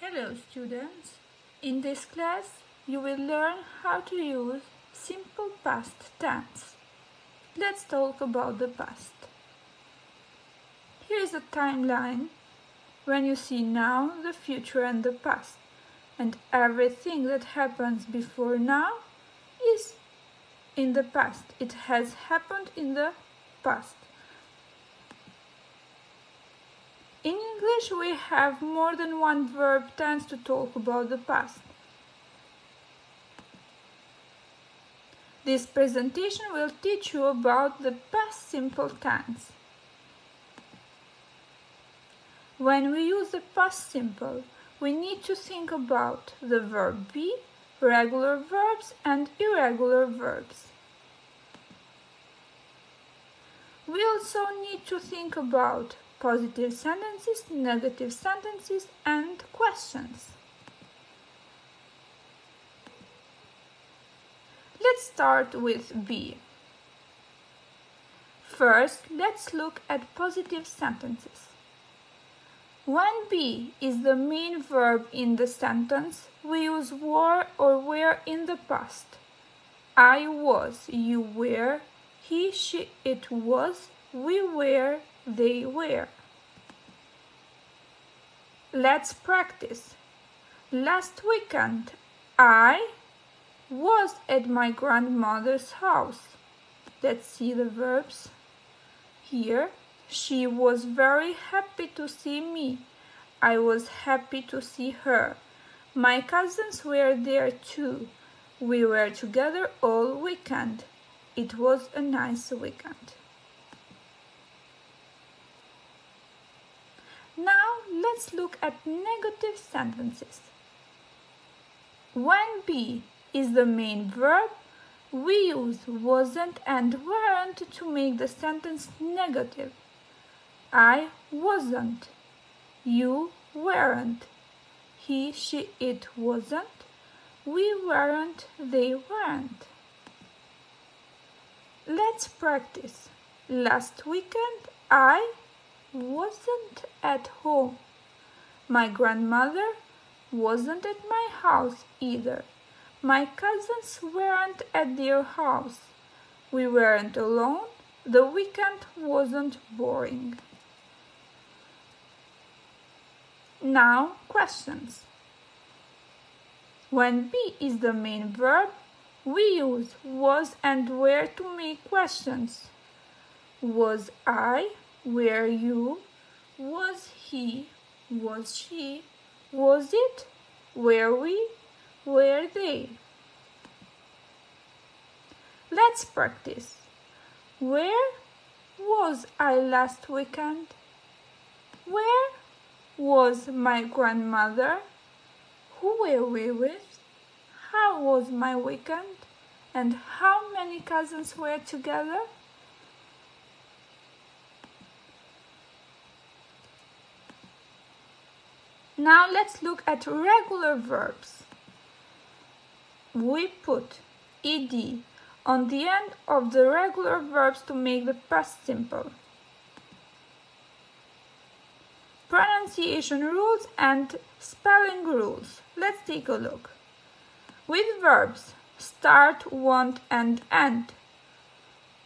Hello students, in this class you will learn how to use simple past tense. Let's talk about the past. Here is a timeline when you see now, the future and the past, and everything that happens before now is in the past. It has happened in the past. In English, we have more than one verb tense to talk about the past. This presentation will teach you about the past simple tense. When we use the past simple, we need to think about the verb be, regular verbs and irregular verbs. We also need to think about positive sentences, negative sentences, and questions. Let's start with be. First, let's look at positive sentences. When be is the main verb in the sentence, we use were or were in the past. I was, you were, he, she, it was, we were, they were. Let's practice. Last weekend, I was at my grandmother's house. Let's see the verbs. Here, she was very happy to see me. I was happy to see her. My cousins were there too. We were together all weekend. It was a nice weekend. Now let's look at negative sentences. When be is the main verb, we use wasn't and weren't to make the sentence negative. I wasn't. You weren't. He, she, it wasn't. We weren't. They weren't. Let's practice. Last weekend, I wasn't at home. My grandmother wasn't at my house either. My cousins weren't at their house. We weren't alone. The weekend wasn't boring. Now, questions. When be is the main verb, we use was and were to make questions. Was I? Were you? Was he? Was she? Was it? Were we? Were they? Let's practice. Where was I last weekend? Where was my grandmother? Who were we with? How was my weekend? And how many cousins were together? Now let's look at regular verbs. We put ed on the end of the regular verbs to make the past simple. Pronunciation rules and spelling rules. Let's take a look. With verbs start, want, and end,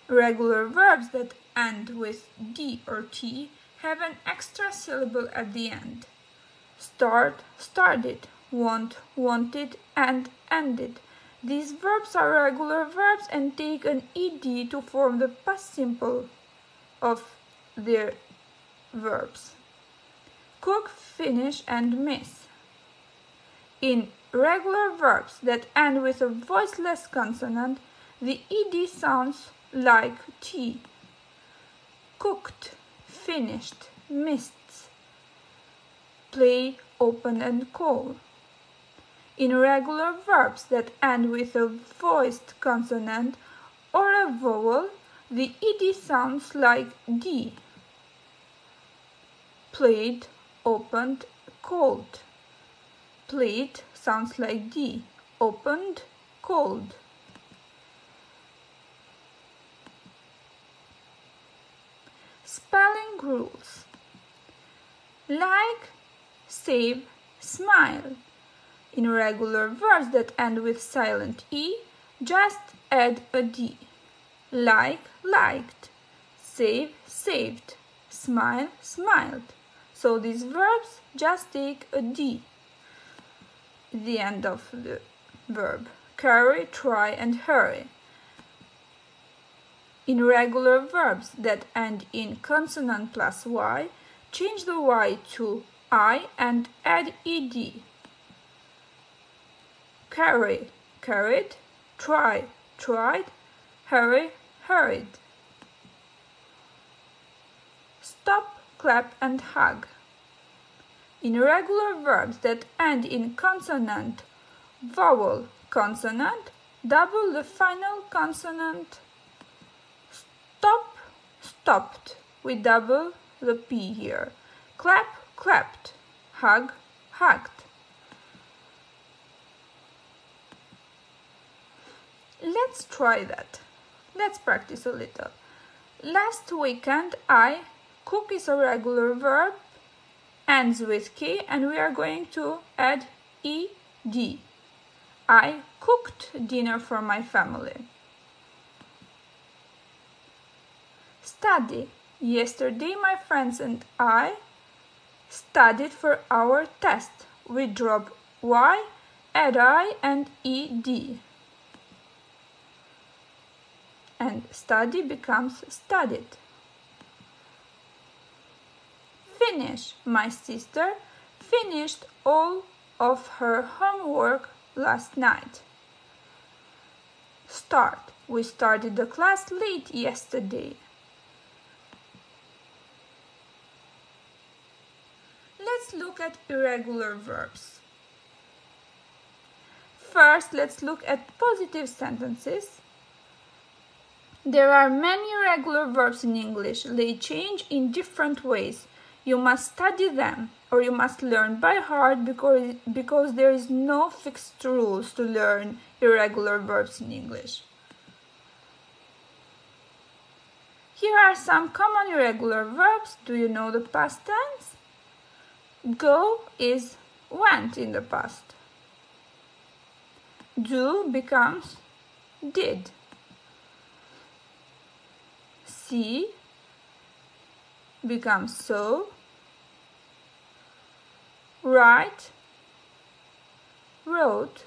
regular verbs that end with d or t have an extra syllable at the end. Start, started, want, wanted, and ended. These verbs are regular verbs and take an ed to form the past simple of their verbs. Cook, finish, and miss. In regular verbs that end with a voiceless consonant, the ed sounds like t. Cooked, finished, missed. Play, open, and call. In regular verbs that end with a voiced consonant or a vowel, the ed sounds like d. Played, opened, called. Played sounds like d. Opened, called. Spelling rules. Like, save, smile. In regular verbs that end with silent E, just add a D. Like, liked. Save, saved. Smile, smiled. So these verbs just take a D at the end of the verb. Carry, try, and hurry. In regular verbs that end in consonant plus Y, change the Y to I and add ed. Carry, carried. Try, tried. Hurry, hurried. Stop, clap, and hug. In regular verbs that end in consonant, vowel, consonant, double the final consonant. Stop, stopped. We double the P here. Clap, clapped. Hug, hugged. Let's try that. Let's practice a little. Last weekend, cook is a regular verb, ends with K, and we are going to add ed. I cooked dinner for my family. Study. Yesterday, my friends and I studied for our test. We drop Y, add I, and ed. And study becomes studied. Finish. My sister finished all of her homework last night. Start. We started the class late yesterday. Let's look at irregular verbs. First, let's look at positive sentences. There are many irregular verbs in English. They change in different ways. You must study them, or you must learn by heart because there is no fixed rules to learn irregular verbs in English. Here are some common irregular verbs. Do you know the past tense? Go is went in the past. Do becomes did. See becomes so. Write, wrote.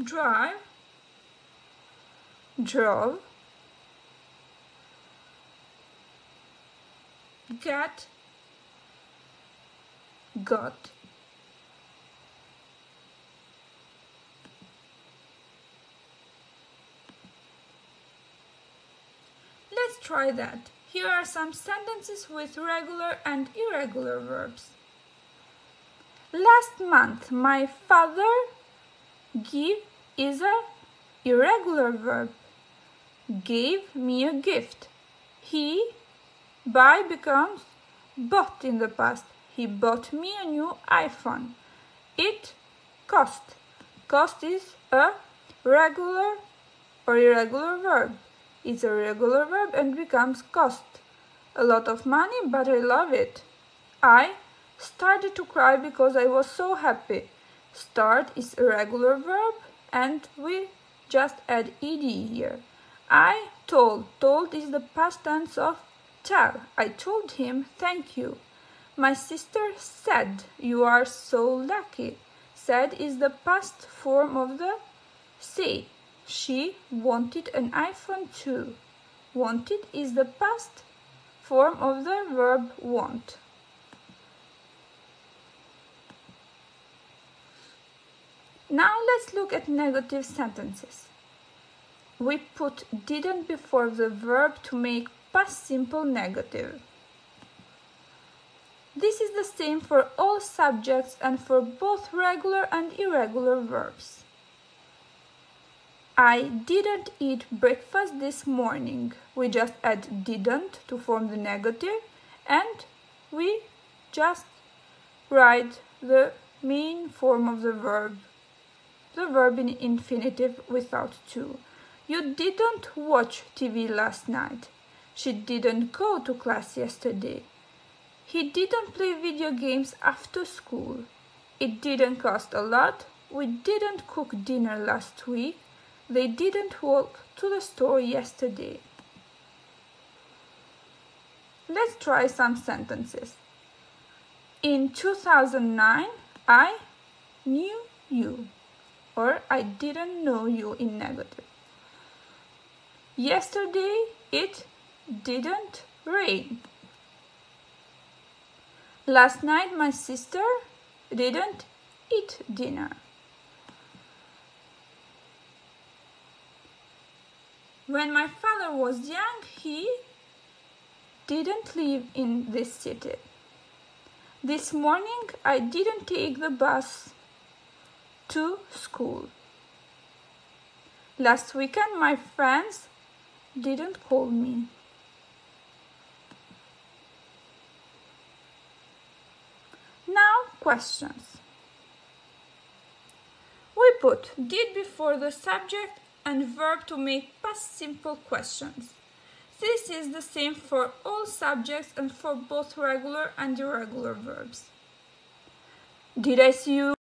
Drive, drove. Get, got. Let's try that. Here are some sentences with regular and irregular verbs. Last month, my father give is a irregular verb. Gave me a gift. He buy becomes bought in the past. He bought me a new iPhone. It cost. Cost is a regular or irregular verb. It's a regular verb and becomes cost. A lot of money, but I love it. I started to cry because I was so happy. Start is a regular verb and we just add ed here. I told. Told is the past tense of tell. I told him thank you. My sister said, you are so lucky. Said is the past form of the say. She wanted an iPhone too. Wanted is the past form of the verb want. Now let's look at negative sentences. We put didn't before the verb to make past simple negative. This is the same for all subjects and for both regular and irregular verbs. I didn't eat breakfast this morning. We just add didn't to form the negative and we just write the main form of the verb in infinitive without to. You didn't watch TV last night. She didn't go to class yesterday. He didn't play video games after school. It didn't cost a lot. We didn't cook dinner last week. They didn't walk to the store yesterday. Let's try some sentences. In 2009, I knew you, or I didn't know you in negative. Yesterday, it didn't rain. Last night, my sister didn't eat dinner. When my father was young, he didn't live in this city. This morning, I didn't take the bus to school. Last weekend, my friends didn't call me. Now, questions. We put did before the subject and verb to make past simple questions. This is the same for all subjects and for both regular and irregular verbs. Did I see you?